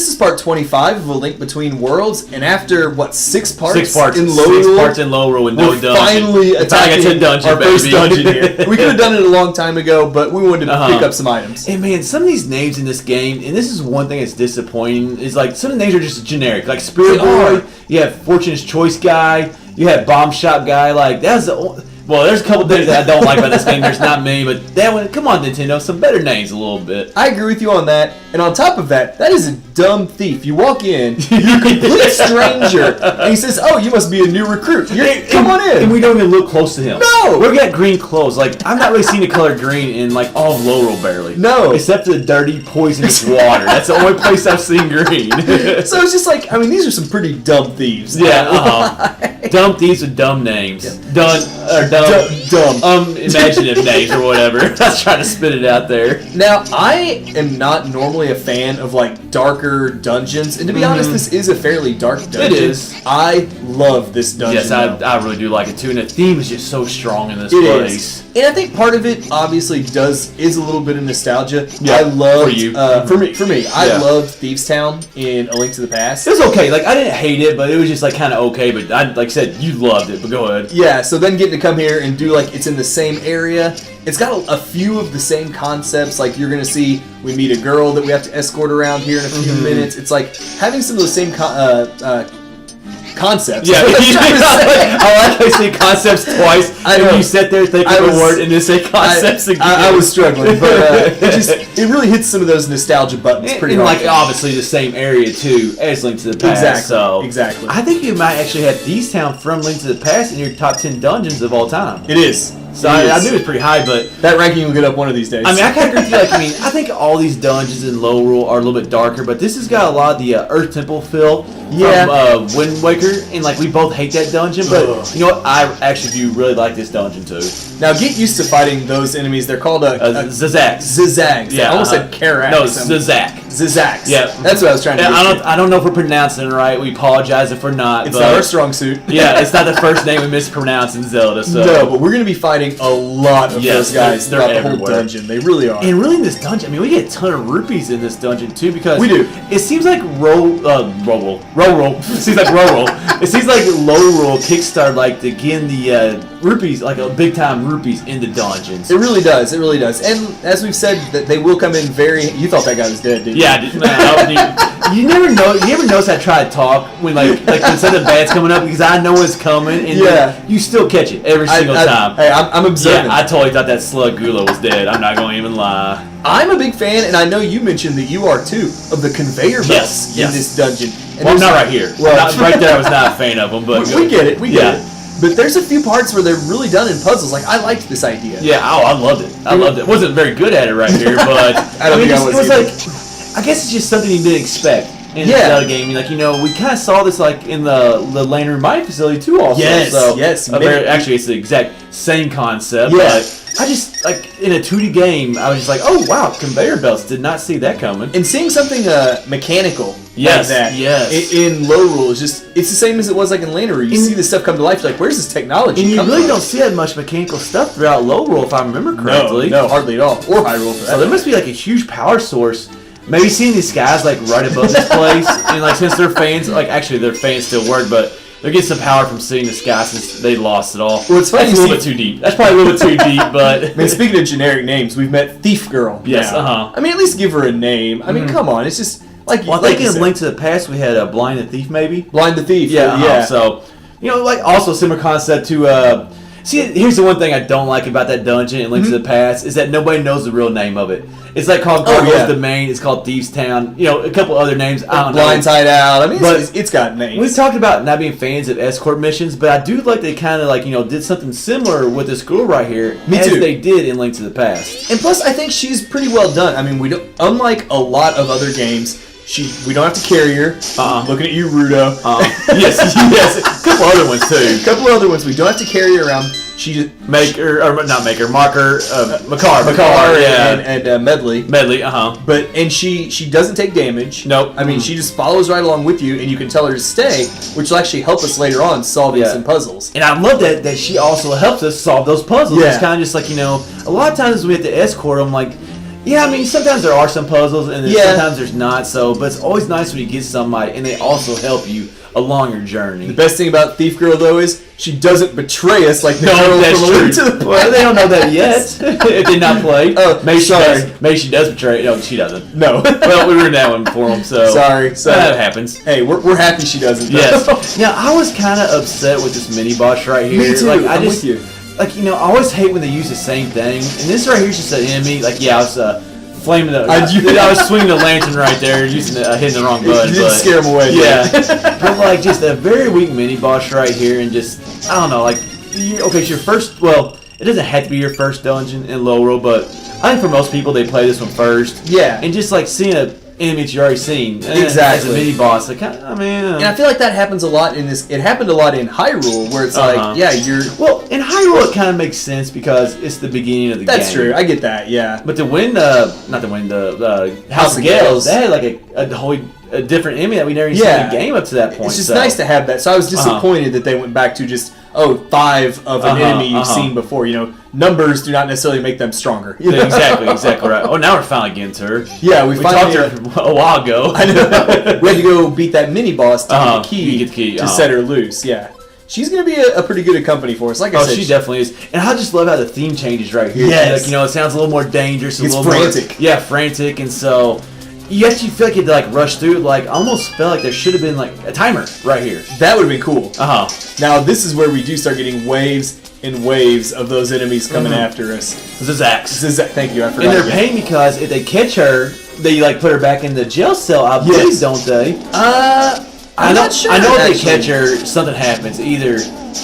This is part 25 of A Link Between Worlds, and after, what, 6 parts? 6 parts in low rule? 6 parts in low rule with no dungeon. Finally attacking our first dungeon here. We could have done it a long time ago, but we wanted to pick up some items. And man, some of these names in this game, and this is one thing that's disappointing, is like some of the names are just generic. Like Spirit Boy, you have Fortune's Choice Guy, you have Bomb Shop Guy. Like that's well, there's a couple things that I don't like about this game. There's not many, but that one, come on, Nintendo, some better names a little bit. I agree with you on that. And on top of that, that is a dumb thief. You walk in, you're a complete stranger, and he says, "Oh, you must be a new recruit. Come on in." And we don't even look close to him. No, we got green clothes. Like I've not really seen the color green in like all of low roll barely. No, except the dirty, poisonous water. That's the only place I've seen green. So it's just like, I mean, these are some pretty dumb thieves. Yeah, dumb thieves with dumb names. Yeah. Dumb. Imaginative names or whatever. I was trying to spit it out there. Now, I am not normally a fan of like darker dungeons, and to be honest, this is a fairly dark dungeon. It is. I love this dungeon. Yes, I really do like it too, and the theme is just so strong in this place. And I think part of it obviously is a little bit of nostalgia. Yeah, I love for me. I loved Thieves Town in A Link to the Past. It was okay. Like I didn't hate it, but it was just like kind of okay. But like I said, you loved it. But go ahead. Yeah. So then getting to come here and do like it's in the same area. It's got a few of the same concepts. Like you're gonna see, we meet a girl that we have to escort around here in a few minutes. It's like having some of those same concepts. Yeah, I like how you say concepts twice. I know. You sit there thinking of a word and then say concepts again. I was struggling, but it really hits some of those nostalgia buttons pretty hard. Like obviously the same area too as Link to the Past. Exactly. I think you might actually have Thieves Town from Link to the Past in your top 10 dungeons of all time. It is. So I knew it was pretty high, but that ranking will get up one of these days. I mean, I kind of agree with you. Like, I mean, I think all these dungeons in low rule are a little bit darker, but this has got a lot of the Earth Temple feel from Wind Waker, and like we both hate that dungeon, but you know what? I actually do really like this dungeon too. Now get used to fighting those enemies. They're called Zigzags. Zigzags. Yeah, I almost said Karax. No, Zigzag. Zigzags. Yeah, that's what I was trying to. I don't know if we're pronouncing it right. We apologize if we're not. It's not our strong suit. Yeah, it's not the first name we mispronounce in Zelda. So no, but we're gonna be fighting a lot of those guys they're throughout everywhere. the whole dungeon. They really are. And really in this dungeon, I mean, we get a ton of rupees in this dungeon too because we do. It seems like roll. It seems like roll. It seems like low roll kickstart like to get the rupees, like a big time rupees in the dungeons. It really does. It really does. And as we've said, that they will come in very. You thought that guy was dead, didn't you? Yeah, you never know. You ever notice I try to talk when like when something bad's coming up because I know it's coming, and you still catch it every single time. Hey, I'm observing. Yeah, I totally thought that slug Gula was dead. I'm not going to even lie. I'm a big fan, and I know you mentioned that you are too, of the conveyor belts in this dungeon. And well, not right here. Well, right there, I was not a fan of them, but we get it. We get it. But there's a few parts where they're really done in puzzles. Like, I liked this idea. Yeah, I loved it. I loved it. Wasn't very good at it right here, but it was like, I guess it's just something you didn't expect in the Zelda game. I mean, like, you know, we kind of saw this like in the Lantern Mining facility too. Also, yes. Actually, it's the exact same concept. Yeah. But I just like in a 2D game, I was just like, oh wow, conveyor belts. Did not see that coming. And seeing something mechanical like that in low rule is just—it's the same as it was like in Lantern. Where you see this stuff come to life, you're like, where's this technology? And you really don't see that much mechanical stuff throughout low rule, if I remember correctly. No, hardly at all. Or high rule for that. So there must be like a huge power source. Maybe seeing these guys like right above this place, and like since they're fans, like actually their fans still work, but they're getting some power from seeing this guy since they lost it all. Well, it's funny. That's a little bit too deep. That's probably a little bit too deep, but I mean, speaking of generic names, we've met Thief Girl. Yes, I mean, at least give her a name. I mean, come on, it's just like. Well, I think in Link to the Past we had Blind the Thief, maybe. Blind the Thief. Yeah. So, you know, like also similar concept to. See, here's the one thing I don't like about that dungeon in Link to the Past is that nobody knows the real name of it. It's like called Gargoyle's Domain. It's called Thieves Town. You know, a couple other names. I don't know. Blind's Hideout. I mean, it's got names. We've talked about not being fans of escort missions, but I do like they kind of like, you know, did something similar with this girl right here. Me too. They did in Link to the Past. And plus, I think she's pretty well done. I mean, we don't, unlike a lot of other games. We don't have to carry her. Looking at you, Rudo. Yes. A couple other ones too. A couple other ones. We don't have to carry her around. She just Makar, and Medley. But she doesn't take damage. Nope. I mean, she just follows right along with you, and you can tell her to stay, which will actually help us later on solving some puzzles. And I love that she also helps us solve those puzzles. Yeah. It's kind of just like, you know, a lot of times we have to escort them, like, Yeah, I mean, sometimes there are some puzzles, and then sometimes there's not. So, but it's always nice when you get somebody, and they also help you along your journey. The best thing about Thief Girl, though, is she doesn't betray us like the No, girl that's from true. Link to the Well, they don't know that yet. If they not played. Oh, maybe sorry. Maybe she does betray. No, she doesn't. No. Well, we ruined that one for them. So Sorry. that happens. Hey, we're happy she doesn't. Yes. Now, I was kind of upset with this mini boss right here. Me too. Like, I'm with you. Like, you know, I always hate when they use the same thing. And this right here is just an enemy. Like, yeah, I was flaming the. I was swinging the lantern right there, hitting the wrong button. You didn't scare him away. Yeah. But like, just a very weak mini boss right here, and just I don't know. Like, okay, it's your first. Well, it doesn't have to be your first dungeon in Low World, but I think for most people they play this one first. Yeah. And just like seeing a enemy that you already seen. Exactly. As a mini boss, like, I mean. And I feel like that happens a lot in this. It happened a lot in Hyrule, where it's like, yeah, you're. Well, in Hyrule it kind of makes sense because it's the beginning of the game. That's true. I get that. Yeah. But to win the House of Gales, they had like a different enemy that we never even seen in the game up to that point. It's just nice to have that. So I was disappointed that they went back to just 5 of an enemy you've seen before. You know, numbers do not necessarily make them stronger. You know? Exactly right. Oh, now we're finally getting to her. Yeah, we talked to her a while ago. I know. We had to go beat that mini boss to get the key to set her loose. Yeah. She's gonna be a pretty good company for us. Like I said, she definitely is. And I just love how the theme changes right here. Yes. Like, you know, it sounds a little more dangerous. It's frantic. More, frantic, and so you actually feel like you had to like rush through it. Like, I almost felt like there should have been like a timer right here. That would have been cool. Now this is where we do start getting waves and waves of those enemies coming after us. Zizaks. Thank you. I forgot. And they're paying because if they catch her, they like put her back in the jail cell. I believe, don't they? I'm not sure. I know if they catch her, something happens. Either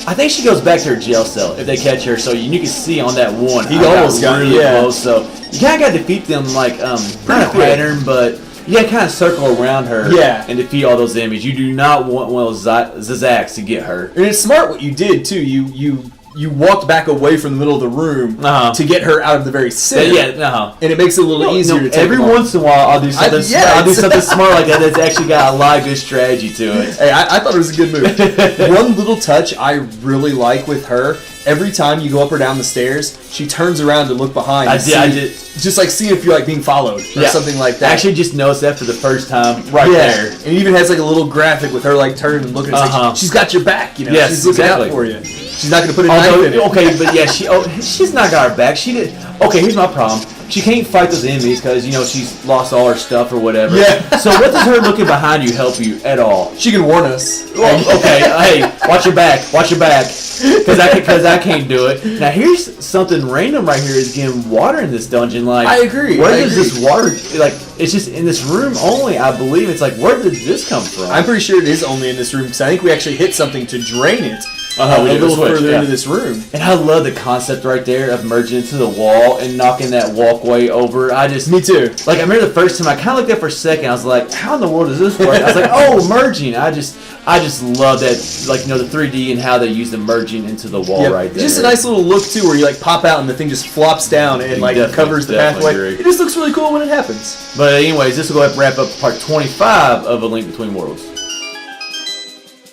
I think she goes back to her jail cell if they catch her. So you can see on that one, he almost got really close. So you kind of got to defeat them like not a pattern, but you got to kind of circle around her. And defeat all those enemies. You do not want one of those Zizaks to get her. And it's smart what you did too. You walked back away from the middle of the room to get her out of the very center. And it makes it a little easier to take every once in a while, I'll do something I'll do something smart like that that's actually got a lot of good strategy to it. Hey, I thought it was a good move. One little touch I really like with her, every time you go up or down the stairs, she turns around to look behind. I did. Just like see if you're like being followed or something like that. I actually just noticed that for the first time there. And it even has like a little graphic with her like turning and looking. Like she's got your back, you know. Yes, she's looking out for you. She's not going to put a knife in it. Okay, but yeah, she's not got her back. She did. Okay, here's my problem. She can't fight those enemies because, you know, she's lost all her stuff or whatever. Yeah. So what does her looking behind you help you at all? She can warn us. Okay, hey, watch your back. Watch your back. Because I can't do it. Now, here's something random right here is getting water in this dungeon. Like, I agree. Where does this water, like, it's just in this room only, I believe. It's like, where did this come from? I'm pretty sure it is only in this room because I think we actually hit something to drain it. A little further into this room. And I love the concept right there of merging into the wall and knocking that walkway over. Me too. Like, I remember the first time I kind of looked at it for a second. I was like, how in the world does this work? I was like, oh, merging. I just love that, like, you know, the 3D and how they use the merging into the wall right there. Just a nice little look too, where you like pop out and the thing just flops down and like covers the pathway. Agree. It just looks really cool when it happens. But anyways, this will go ahead and wrap up part 25 of A Link Between Worlds.